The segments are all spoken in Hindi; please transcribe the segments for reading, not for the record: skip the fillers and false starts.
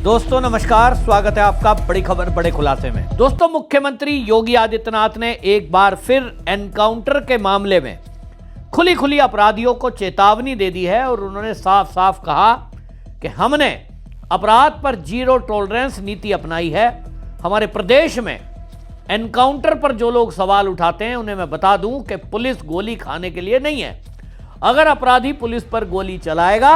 दोस्तों नमस्कार, स्वागत है आपका बड़ी खबर बड़े खुलासे में। दोस्तों, मुख्यमंत्री योगी आदित्यनाथ ने एक बार फिर एनकाउंटर के मामले में खुली खुली अपराधियों को चेतावनी दे दी है और उन्होंने साफ साफ कहा कि हमने अपराध पर जीरो टॉलरेंस नीति अपनाई है। हमारे प्रदेश में एनकाउंटर पर जो लोग सवाल उठाते हैं उन्हें मैं बता दूं कि पुलिस गोली खाने के लिए नहीं है। अगर अपराधी पुलिस पर गोली चलाएगा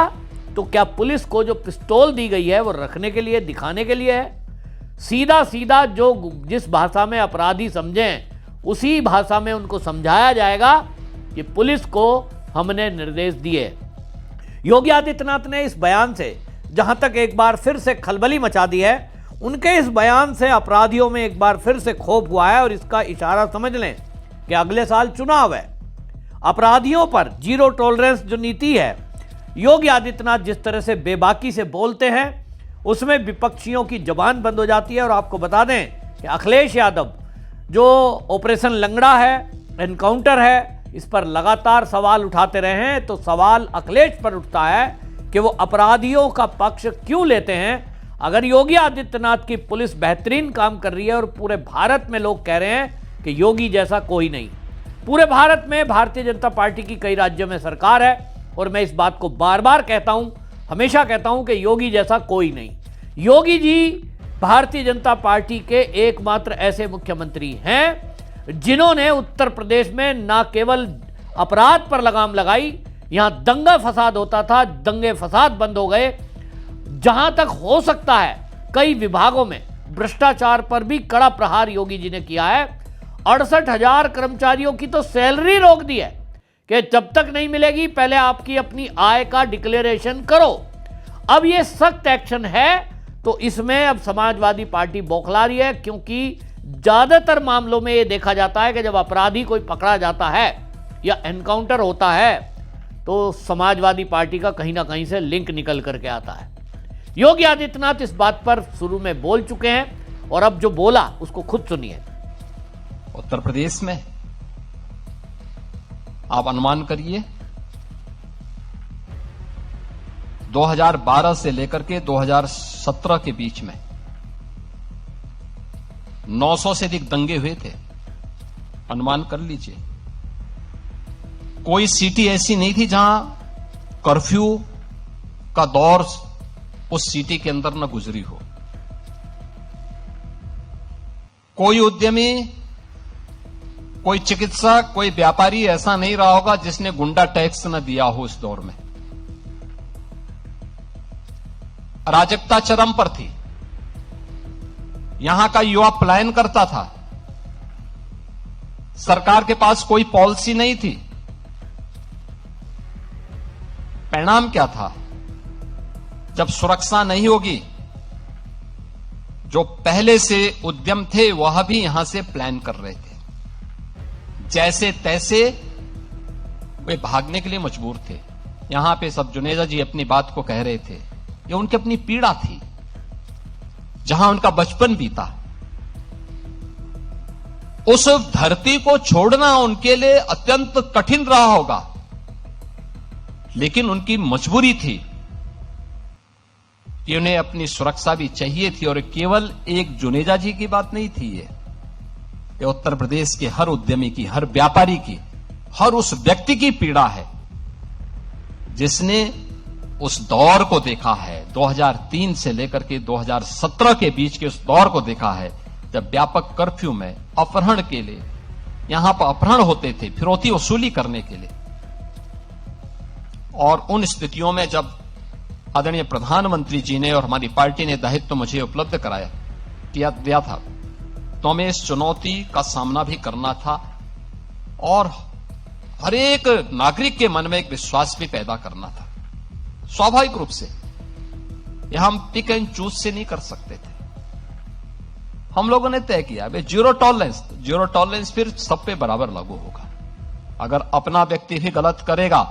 तो क्या पुलिस को जो पिस्तौल दी गई है वो रखने के लिए, दिखाने के लिए है? सीधा सीधा जो जिस भाषा में अपराधी समझें उसी भाषा में उनको समझाया जाएगा कि पुलिस को हमने निर्देश दिए। योगी आदित्यनाथ ने इस बयान से जहां तक एक बार फिर से खलबली मचा दी है, उनके इस बयान से अपराधियों में एक बार फिर से खौफ हुआ है और इसका इशारा समझ लें कि अगले साल चुनाव है। अपराधियों पर जीरो टॉलरेंस जो नीति है, योगी आदित्यनाथ जिस तरह से बेबाकी से बोलते हैं उसमें विपक्षियों की जबान बंद हो जाती है। और आपको बता दें कि अखिलेश यादव जो ऑपरेशन लंगड़ा है, एनकाउंटर है, इस पर लगातार सवाल उठाते रहे हैं, तो सवाल अखिलेश पर उठता है कि वो अपराधियों का पक्ष क्यों लेते हैं। अगर योगी आदित्यनाथ की पुलिस बेहतरीन काम कर रही है और पूरे भारत में लोग कह रहे हैं कि योगी जैसा कोई नहीं, पूरे भारत में भारतीय जनता पार्टी की कई राज्यों में सरकार है और मैं इस बात को बार बार कहता हूं, हमेशा कहता हूं कि योगी जैसा कोई नहीं। योगी जी भारतीय जनता पार्टी के एकमात्र ऐसे मुख्यमंत्री हैं जिन्होंने उत्तर प्रदेश में ना केवल अपराध पर लगाम लगाई, यहां दंगा फसाद होता था, दंगे फसाद बंद हो गए। जहां तक हो सकता है कई विभागों में भ्रष्टाचार पर भी कड़ा प्रहार योगी जी ने किया है। 68,000 कर्मचारियों की तो सैलरी रोक दी है कि जब तक नहीं मिलेगी पहले आपकी अपनी आय का डिक्लेरेशन करो। अब ये सख्त एक्शन है तो इसमें अब समाजवादी पार्टी बौखला रही है, क्योंकि ज्यादातर मामलों में यह देखा जाता है कि जब अपराधी कोई पकड़ा जाता है या एनकाउंटर होता है तो समाजवादी पार्टी का कहीं ना कहीं से लिंक निकल करके आता है। योगी आदित्यनाथ इस बात पर शुरू में बोल चुके हैं और अब जो बोला उसको खुद सुनिए। उत्तर प्रदेश में आप अनुमान करिए 2012 से लेकर के 2017 के बीच में 900 से अधिक दंगे हुए थे। अनुमान कर लीजिए, कोई सिटी ऐसी नहीं थी जहां कर्फ्यू का दौर उस सिटी के अंदर न गुजरी हो। कोई उद्यमी, कोई चिकित्सक, कोई व्यापारी ऐसा नहीं रहा होगा जिसने गुंडा टैक्स न दिया हो। इस दौर में अराजकता चरम पर थी। यहां का युवा पलायन करता था। सरकार के पास कोई पॉलिसी नहीं थी। परिणाम क्या था? जब सुरक्षा नहीं होगी, जो पहले से उद्यम थे वह भी यहां से प्लान कर रहे थे। जैसे तैसे वे भागने के लिए मजबूर थे। यहां पे सब जुनेजा जी अपनी बात को कह रहे थे, ये उनकी अपनी पीड़ा थी, जहां उनका बचपन बीता। उस धरती को छोड़ना उनके लिए अत्यंत कठिन रहा होगा, लेकिन उनकी मजबूरी थी कि उन्हें अपनी सुरक्षा भी चाहिए थी। और केवल एक जुनेजा जी की बात नहीं थी, ये उत्तर प्रदेश के हर उद्यमी की, हर व्यापारी की, हर उस व्यक्ति की पीड़ा है जिसने उस दौर को देखा है। 2003 से लेकर के 2017 के बीच के उस दौर को देखा है जब व्यापक कर्फ्यू में अपहरण के लिए यहां पर अपहरण होते थे, फिरौती वसूली करने के लिए। और उन स्थितियों में जब आदरणीय प्रधानमंत्री जी ने और हमारी पार्टी ने दायित्व मुझे उपलब्ध दिया था, तो हमें इस चुनौती का सामना भी करना था और हर एक नागरिक के मन में एक विश्वास भी पैदा करना था। स्वाभाविक रूप से यह हम पिक एंड चूज से नहीं कर सकते थे। हम लोगों ने तय किया जीरो टॉलरेंस फिर सब पे बराबर लागू होगा। अगर अपना व्यक्ति भी गलत करेगा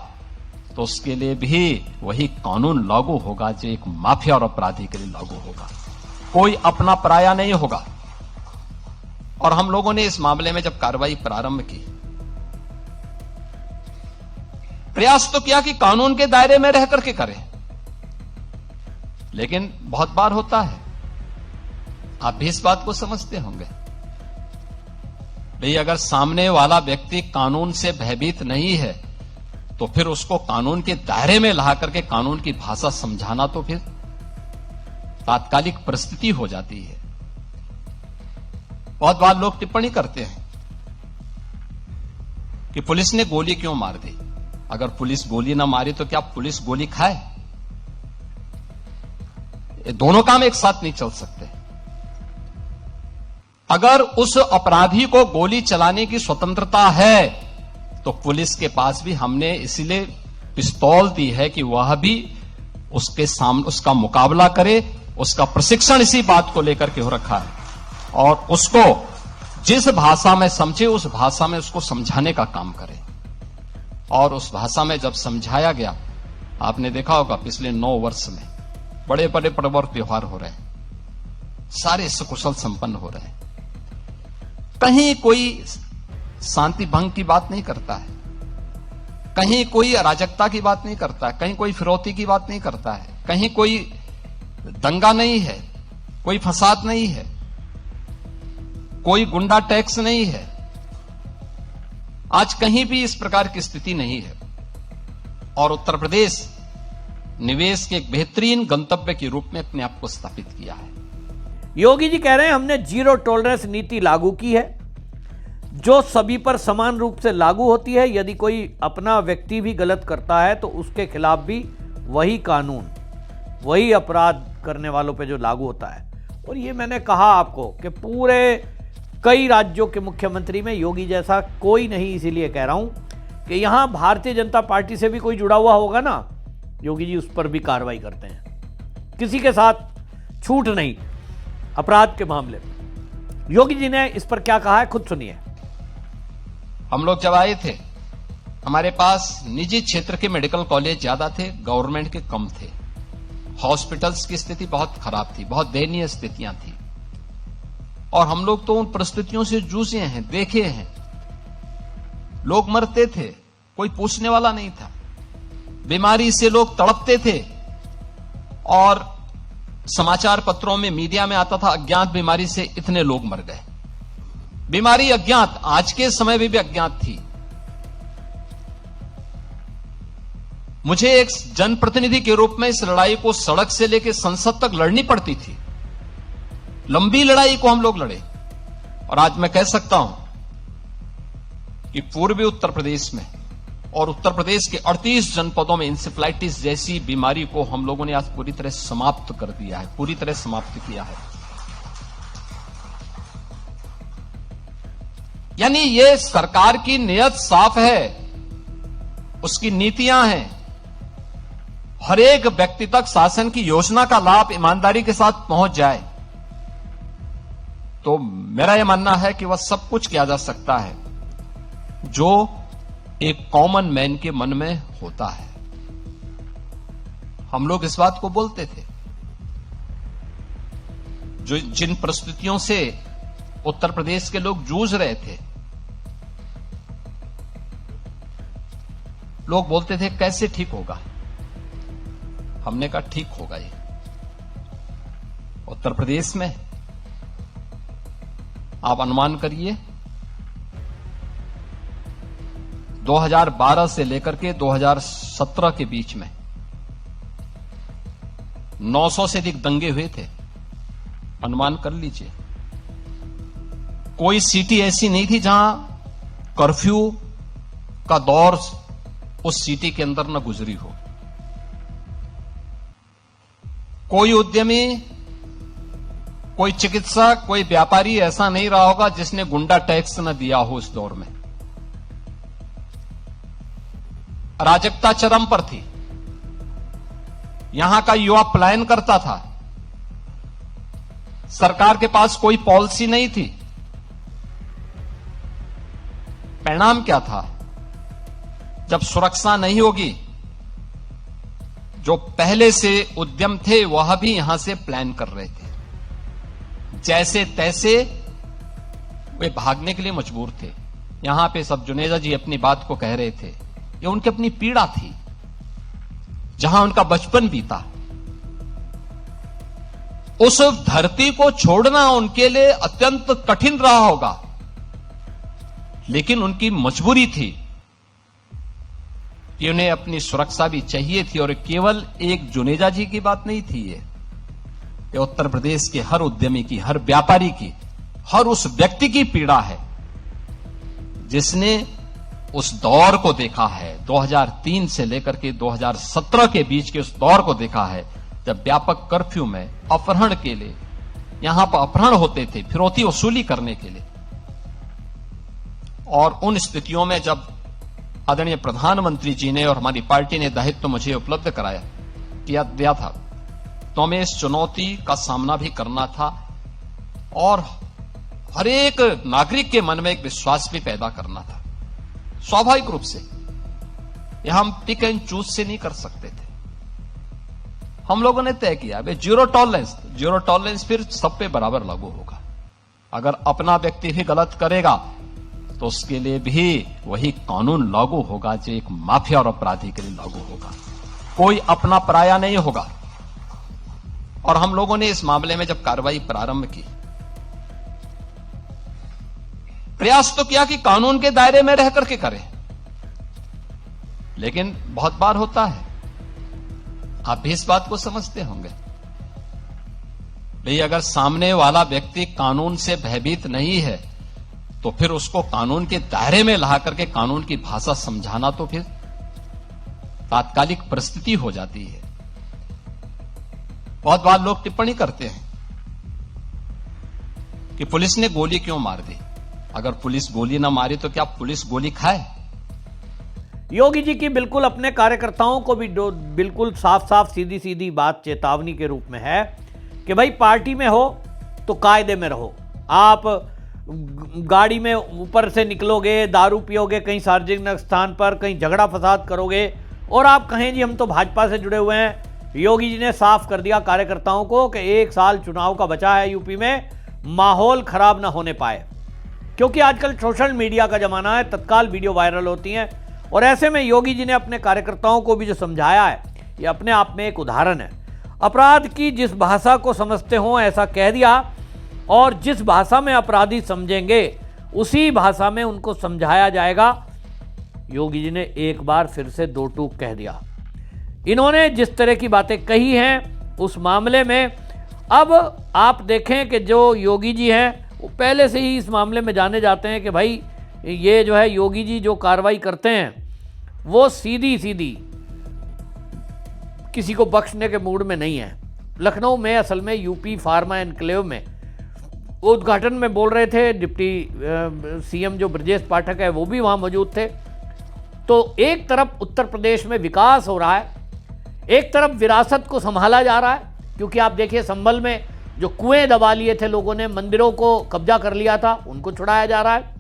तो उसके लिए भी वही कानून लागू होगा जो एक माफिया और अपराधी के लिए लागू होगा। कोई अपना पराया नहीं होगा। और हम लोगों ने इस मामले में जब कार्रवाई प्रारंभ की, प्रयास तो किया कि कानून के दायरे में रह करके करें। लेकिन बहुत बार होता है, आप भी इस बात को समझते होंगे। भाई अगर सामने वाला व्यक्ति कानून से भयभीत नहीं है तो फिर उसको कानून के दायरे में ला करके कानून की भाषा समझाना तो फिर तात्कालिक परिस्थिति हो जाती है। बहुत बार लोग टिप्पणी करते हैं कि पुलिस ने गोली क्यों मार दी। अगर पुलिस गोली ना मारी तो क्या पुलिस गोली खाए? ये दोनों काम एक साथ नहीं चल सकते। अगर उस अपराधी को गोली चलाने की स्वतंत्रता है तो पुलिस के पास भी हमने इसीलिए पिस्तौल दी है कि वह भी उसके सामने उसका मुकाबला करे। उसका प्रशिक्षण इसी बात को लेकर के हो रखा है और उसको जिस भाषा में समझे उस भाषा में उसको समझाने का काम करे। और उस भाषा में जब समझाया गया, आपने देखा होगा पिछले 9 वर्ष में बड़े बड़े पर्व और त्योहार हो रहे हैं, सारे सकुशल संपन्न हो रहे हैं। कहीं कोई शांति भंग की बात नहीं करता है, कहीं कोई अराजकता की बात नहीं करता है, कहीं कोई फिरौती की बात नहीं करता है, कहीं कोई दंगा नहीं है, कोई फसाद नहीं है, कोई गुंडा टैक्स नहीं है। आज कहीं भी इस प्रकार की स्थिति नहीं है और उत्तर प्रदेश निवेश के एक बेहतरीन गंतव्य के रूप में अपने आप को स्थापित किया है। योगी जी कह रहे हैं हमने जीरो टॉलरेंस नीति लागू की है जो सभी पर समान रूप से लागू होती है। यदि कोई अपना व्यक्ति भी गलत करता है तो उसके खिलाफ भी वही कानून, वही अपराध करने वालों पे जो लागू होता है। और ये मैंने कहा आपको कि पूरे कई राज्यों के मुख्यमंत्री में योगी जैसा कोई नहीं, इसीलिए कह रहा हूं कि यहां भारतीय जनता पार्टी से भी कोई जुड़ा हुआ होगा ना, योगी जी उस पर भी कार्रवाई करते हैं। किसी के साथ छूट नहीं अपराध के मामले में। योगी जी ने इस पर क्या कहा है खुद सुनिए। हम लोग जब आए थे हमारे पास निजी क्षेत्र के मेडिकल कॉलेज ज्यादा थे, गवर्नमेंट के कम थे। हॉस्पिटल्स की स्थिति बहुत खराब थी, बहुत दयनीय स्थितियां थी और हम लोग तो उन परिस्थितियों से जूझे हैं, देखे हैं। लोग मरते थे, कोई पूछने वाला नहीं था। बीमारी से लोग तड़पते थे और समाचार पत्रों में, मीडिया में आता था अज्ञात बीमारी से इतने लोग मर गए। बीमारी अज्ञात, आज के समय में भी अज्ञात थी। मुझे एक जनप्रतिनिधि के रूप में इस लड़ाई को सड़क से लेकर संसद तक लड़नी पड़ती थी। लंबी लड़ाई को हम लोग लड़े और आज मैं कह सकता हूं कि पूर्वी उत्तर प्रदेश में और उत्तर प्रदेश के 38 जनपदों में इंसेफ्लाइटिस जैसी बीमारी को हम लोगों ने आज पूरी तरह समाप्त कर दिया है, पूरी तरह समाप्त किया है। यानी ये सरकार की नीयत साफ है, उसकी नीतियां हैं। हर एक व्यक्ति तक शासन की योजना का लाभ ईमानदारी के साथ पहुंच जाए तो मेरा यह मानना है कि वह सब कुछ किया जा सकता है जो एक कॉमन मैन के मन में होता है। हम लोग इस बात को बोलते थे। जो जिन परिस्थितियों से उत्तर प्रदेश के लोग जूझ रहे थे, लोग बोलते थे कैसे ठीक होगा। हमने कहा ठीक होगा। ये उत्तर प्रदेश में आप अनुमान करिए 2012 से लेकर के 2017 के बीच में 900 से अधिक दंगे हुए थे। अनुमान कर लीजिए। कोई सिटी ऐसी नहीं थी जहां कर्फ्यू का दौर उस सिटी के अंदर न गुजरी हो। कोई उद्यमी, कोई चिकित्सक, कोई व्यापारी ऐसा नहीं रहा होगा जिसने गुंडा टैक्स न दिया हो। इस दौर में अराजकता चरम पर थी। यहां का युवा पलायन करता था। सरकार के पास कोई पॉलिसी नहीं थी। परिणाम क्या था? जब सुरक्षा नहीं होगी, जो पहले से उद्यम थे वह भी यहां से प्लान कर रहे थे। जैसे तैसे वे भागने के लिए मजबूर थे। यहां पे सब जुनेजा जी अपनी बात को कह रहे थे, ये उनकी अपनी पीड़ा थी, जहां उनका बचपन बीता। उस धरती को छोड़ना उनके लिए अत्यंत कठिन रहा होगा, लेकिन उनकी मजबूरी थी कि उन्हें अपनी सुरक्षा भी चाहिए थी। और केवल एक जुनेजा जी की बात नहीं थी, ये उत्तर प्रदेश के हर उद्यमी की, हर व्यापारी की, हर उस व्यक्ति की पीड़ा है जिसने उस दौर को देखा है, 2003 से लेकर के 2017 के बीच के उस दौर को देखा है, जब व्यापक कर्फ्यू में अपहरण के लिए यहां पर अपहरण होते थे, फिरौती वसूली करने के लिए। और उन स्थितियों में जब आदरणीय प्रधानमंत्री जी ने और हमारी पार्टी ने दायित्व मुझे उपलब्ध दिया था, तो हमें इस चुनौती का सामना भी करना था और हर एक नागरिक के मन में एक विश्वास भी पैदा करना था। स्वाभाविक रूप से यह हम पिक एंड चूज से नहीं कर सकते थे। हम लोगों ने तय किया जीरो टॉलरेंस फिर सब पे बराबर लागू होगा। अगर अपना व्यक्ति भी गलत करेगा तो उसके लिए भी वही कानून लागू होगा जो एक माफिया और अपराधी के लिए लागू होगा। कोई अपना पराया नहीं होगा। और हम लोगों ने इस मामले में जब कार्रवाई प्रारंभ की, प्रयास तो किया कि कानून के दायरे में रह करके करें, लेकिन बहुत बार होता है, आप भी इस बात को समझते होंगे, भाई अगर सामने वाला व्यक्ति कानून से भयभीत नहीं है तो फिर उसको कानून के दायरे में ला करके कानून की भाषा समझाना तो फिर तात्कालिक परिस्थिति हो जाती है। बहुत बार लोग टिप्पणी करते हैं कि पुलिस ने गोली क्यों मार दी। अगर पुलिस गोली ना मारी तो क्या पुलिस गोली खाए? योगी जी की बिल्कुल अपने कार्यकर्ताओं को भी बिल्कुल साफ साफ सीधी सीधी बात चेतावनी के रूप में है कि भाई पार्टी में हो तो कायदे में रहो। आप गाड़ी में ऊपर से निकलोगे, दारू पियोगे कहीं सार्वजनिक स्थान पर, कहीं झगड़ा फसाद करोगे और आप कहें जी हम तो भाजपा से जुड़े हुए हैं। योगी जी ने साफ कर दिया कार्यकर्ताओं को कि 1 साल चुनाव का बचा है यूपी में, माहौल खराब ना होने पाए, क्योंकि आजकल सोशल मीडिया का जमाना है, तत्काल वीडियो वायरल होती हैं। और ऐसे में योगी जी ने अपने कार्यकर्ताओं को भी जो समझाया है, ये अपने आप में एक उदाहरण है। अपराध की जिस भाषा को समझते हो ऐसा कह दिया, और जिस भाषा में अपराधी समझेंगे उसी भाषा में उनको समझाया जाएगा। योगी जी ने एक बार फिर से 2 टूक कह दिया। इन्होंने जिस तरह की बातें कही हैं उस मामले में, अब आप देखें कि जो योगी जी हैं वो पहले से ही इस मामले में जाने जाते हैं कि भाई ये जो है योगी जी जो कार्रवाई करते हैं वो सीधी सीधी किसी को बख्शने के मूड में नहीं है। लखनऊ में असल में यूपी फार्मा एनक्लेव में उद्घाटन में बोल रहे थे, डिप्टी सीएम जो ब्रजेश पाठक है वो भी वहाँ मौजूद थे। तो एक तरफ उत्तर प्रदेश में विकास हो रहा है, एक तरफ विरासत को संभाला जा रहा है, क्योंकि आप देखिए संभल में जो कुएं दबा लिए थे लोगों ने, मंदिरों को कब्जा कर लिया था, उनको छुड़ाया जा रहा है।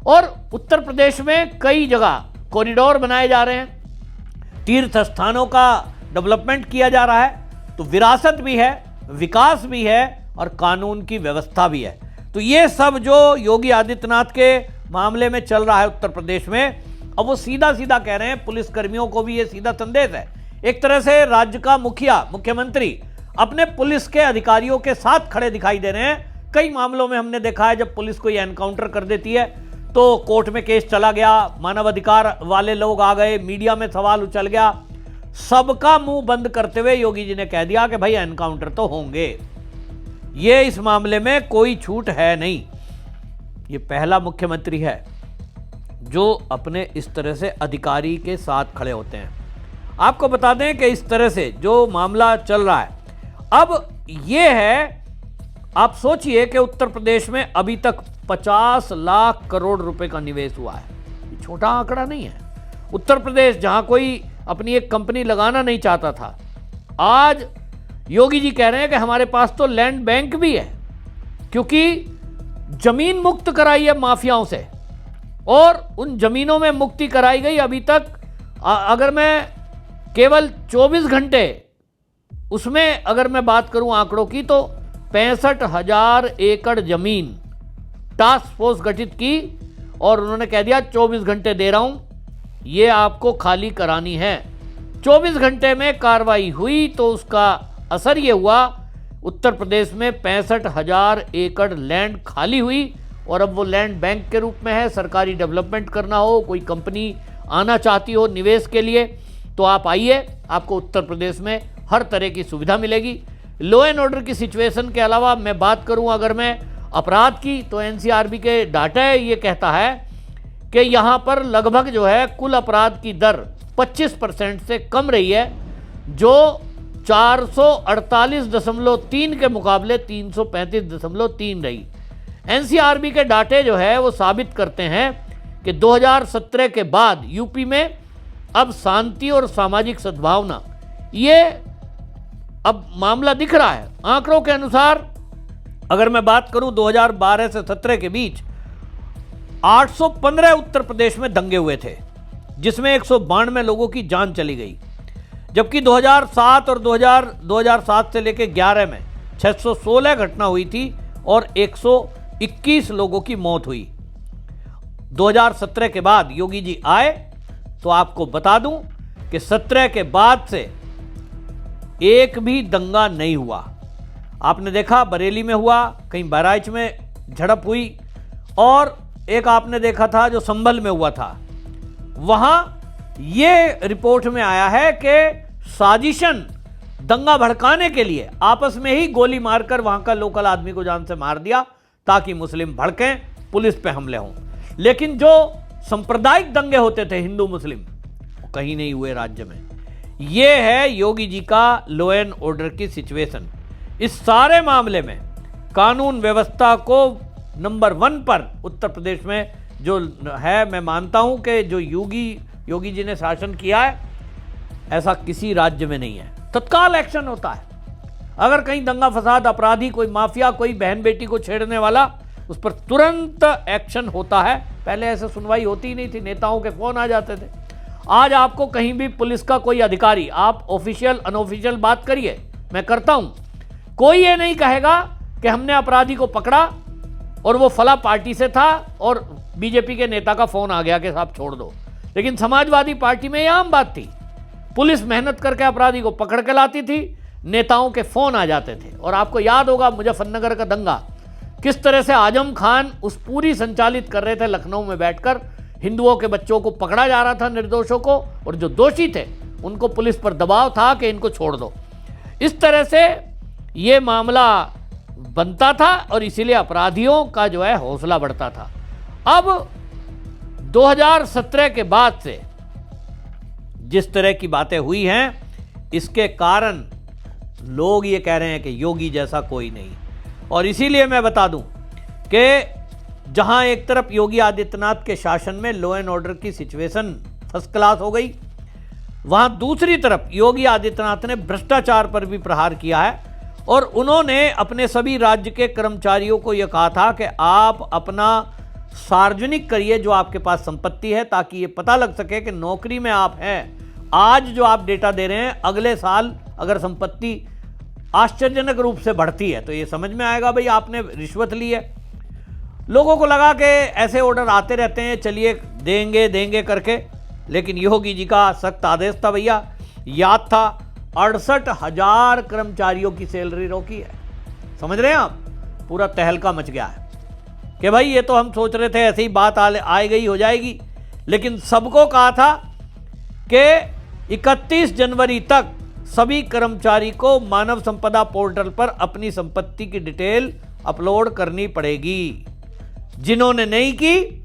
और उत्तर प्रदेश में कई जगह कॉरिडोर बनाए जा रहे हैं, तीर्थ स्थानों का डेवलपमेंट किया जा रहा है। तो विरासत भी है, विकास भी है और कानून की व्यवस्था भी है। तो ये सब जो योगी आदित्यनाथ के मामले में चल रहा है उत्तर प्रदेश में, अब वो सीधा सीधा कह रहे हैं, पुलिसकर्मियों को भी ये सीधा संदेश है। एक तरह से राज्य का मुखिया, मुख्यमंत्री अपने पुलिस के अधिकारियों के साथ खड़े दिखाई दे रहे हैं। कई मामलों में हमने देखा है जब पुलिस कोई एनकाउंटर कर देती है तो कोर्ट में केस चला गया, मानवाधिकार वाले लोग आ गए, मीडिया में सवाल उछल गया, सबका मुंह बंद करते हुए योगी जी ने कह दिया कि भाई एनकाउंटर तो होंगे, ये इस मामले में कोई छूट है नहीं। ये पहला मुख्यमंत्री है जो अपने इस तरह से अधिकारी के साथ खड़े होते हैं। आपको बता दें कि इस तरह से जो मामला चल रहा है, अब ये है, आप सोचिए कि उत्तर प्रदेश में अभी तक 50 लाख करोड़ रुपए का निवेश हुआ है। ये छोटा आंकड़ा नहीं है। उत्तर प्रदेश जहां कोई अपनी एक कंपनी लगाना नहीं चाहता था, आज योगी जी कह रहे हैं कि हमारे पास तो लैंड बैंक भी है, क्योंकि जमीन मुक्त कराई है माफियाओं से और उन जमीनों में मुक्ति कराई गई। अभी तक अगर मैं केवल 24 घंटे उसमें अगर मैं बात करूं आंकड़ों की, तो 65,000 एकड़ जमीन टास्क फोर्स गठित की और उन्होंने कह दिया 24 घंटे दे रहा हूं, ये आपको खाली करानी है। 24 घंटे में कार्रवाई हुई तो उसका असर ये हुआ, उत्तर प्रदेश में 65,000 एकड़ लैंड खाली हुई और अब वो लैंड बैंक के रूप में है। सरकारी डेवलपमेंट करना हो, कोई कंपनी आना चाहती हो निवेश के लिए, तो आप आइए, आपको उत्तर प्रदेश में हर तरह की सुविधा मिलेगी। लॉ एंड ऑर्डर की सिचुएशन के अलावा मैं बात करूं अगर मैं अपराध की, तो एनसीआरबी के डाटा ये कहता है कि यहाँ पर लगभग जो है कुल अपराध की दर 25% से कम रही है, जो 448.3 के मुकाबले 335.3 रही। एनसीआरबी के डाटे जो है वो साबित करते हैं कि 2017 के बाद यूपी में अब शांति और सामाजिक सद्भावना ये अब मामला दिख रहा है। आंकड़ों के अनुसार अगर मैं बात करूं 2012 से 17 के बीच 815 उत्तर प्रदेश में दंगे हुए थे, जिसमें 192 लोगों की जान चली गई, जबकि 2007 और 2007 से लेकर 11 में 616 घटना हुई थी और 121 लोगों की मौत हुई। 2017 के बाद योगी जी आए तो आपको बता दूं कि 17 के बाद से एक भी दंगा नहीं हुआ। आपने देखा बरेली में हुआ, कहीं बहराइच में झड़प हुई, और एक आपने देखा था जो संभल में हुआ था। वहां ये रिपोर्ट में आया है कि साजिशन दंगा भड़काने के लिए आपस में ही गोली मारकर वहां का लोकल आदमी को जान से मार दिया ताकि मुस्लिम भड़कें, पुलिस पे हमले हों। लेकिन जो सांप्रदायिक दंगे होते थे हिंदू मुस्लिम, वो कहीं नहीं हुए राज्य में। ये है योगी जी का लॉ एंड ऑर्डर की सिचुएशन। इस सारे मामले में कानून व्यवस्था को नंबर 1 पर उत्तर प्रदेश में जो है, मैं मानता हूं कि जो योगी जी ने शासन किया है ऐसा किसी राज्य में नहीं है। तत्काल एक्शन होता है। अगर कहीं दंगा फसाद, अपराधी, कोई माफिया, कोई बहन बेटी को छेड़ने वाला, उस पर तुरंत एक्शन होता है। पहले ऐसे सुनवाई होती ही नहीं थी, नेताओं के फोन आ जाते थे। आज आपको कहीं भी पुलिस का कोई अधिकारी, आप ऑफिशियल अनऑफिशियल बात करिए, मैं करता हूं, कोई ये नहीं कहेगा कि हमने अपराधी को पकड़ा और वो फला पार्टी से था और बीजेपी के नेता का फोन आ गया कि साहब छोड़ दो। लेकिन समाजवादी पार्टी में यह आम बात थी। पुलिस मेहनत करके अपराधी को पकड़ के लाती थी, नेताओं के फोन आ जाते थे। और आपको याद होगा मुजफ्फरनगर का दंगा, किस तरह से आजम खान उस पूरी संचालित कर रहे थे, लखनऊ में बैठकर हिंदुओं के बच्चों को पकड़ा जा रहा था, निर्दोषों को, और जो दोषी थे उनको पुलिस पर दबाव था कि इनको छोड़ दो। इस तरह से ये मामला बनता था और इसीलिए अपराधियों का जो है हौसला बढ़ता था। अब 2017 के बाद से जिस तरह की बातें हुई हैं, इसके कारण लोग ये कह रहे हैं कि योगी जैसा कोई नहीं। और इसीलिए मैं बता दूं कि जहां एक तरफ योगी आदित्यनाथ के शासन में लॉ एंड ऑर्डर की सिचुएशन फर्स्ट क्लास हो गई, वहां दूसरी तरफ योगी आदित्यनाथ ने भ्रष्टाचार पर भी प्रहार किया है। और उन्होंने अपने सभी राज्य के कर्मचारियों को यह कहा था कि आप अपना सार्वजनिक करिए जो आपके पास संपत्ति है, ताकि ये पता लग सके कि नौकरी में आप हैं। आज जो आप डेटा दे रहे हैं, अगले साल अगर संपत्ति आश्चर्यजनक रूप से बढ़ती है तो ये समझ में आएगा भाई आपने रिश्वत ली है। लोगों को लगा कि ऐसे ऑर्डर आते रहते हैं, चलिए देंगे करके, लेकिन योगी जी का सख्त आदेश था भैया। याद था 68,000 कर्मचारियों की सैलरी रोकी है। समझ रहे हैं आप, पूरा तहलका मच गया है कि भाई ये तो हम सोच रहे थे ऐसे ही बात आ गई हो जाएगी, लेकिन सबको कहा था कि 31 जनवरी तक सभी कर्मचारी को मानव संपदा पोर्टल पर अपनी संपत्ति की डिटेल अपलोड करनी पड़ेगी। जिन्होंने नहीं की,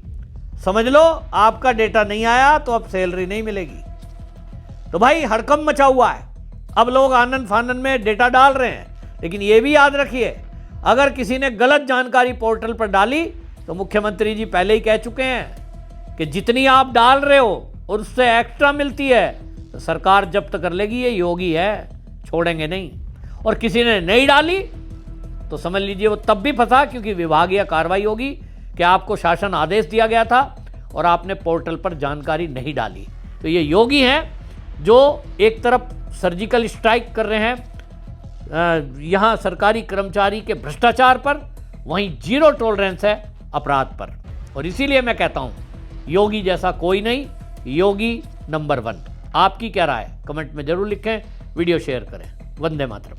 समझ लो आपका डेटा नहीं आया तो अब सैलरी नहीं मिलेगी। तो भाई हड़कंप मचा हुआ है। अब लोग आनंद फानन में डेटा डाल रहे हैं, लेकिन यह भी याद रखिए, अगर किसी ने गलत जानकारी पोर्टल पर डाली तो मुख्यमंत्री जी पहले ही कह चुके हैं कि जितनी आप डाल रहे हो और उससे एक्स्ट्रा मिलती है तो सरकार जब्त कर लेगी। ये योगी है, छोड़ेंगे नहीं। और किसी ने नहीं डाली तो समझ लीजिए वो तब भी फंसा, क्योंकि विभागीय कार्रवाई होगी कि आपको शासन आदेश दिया गया था और आपने पोर्टल पर जानकारी नहीं डाली। तो ये योगी हैं जो एक तरफ सर्जिकल स्ट्राइक कर रहे हैं यहाँ सरकारी कर्मचारी के भ्रष्टाचार पर, वहीं जीरो टॉलरेंस है अपराध पर। और इसीलिए मैं कहता हूँ योगी जैसा कोई नहीं, योगी नंबर 1। आपकी क्या राय, कमेंट में जरूर लिखें, वीडियो शेयर करें। वंदे मातरम।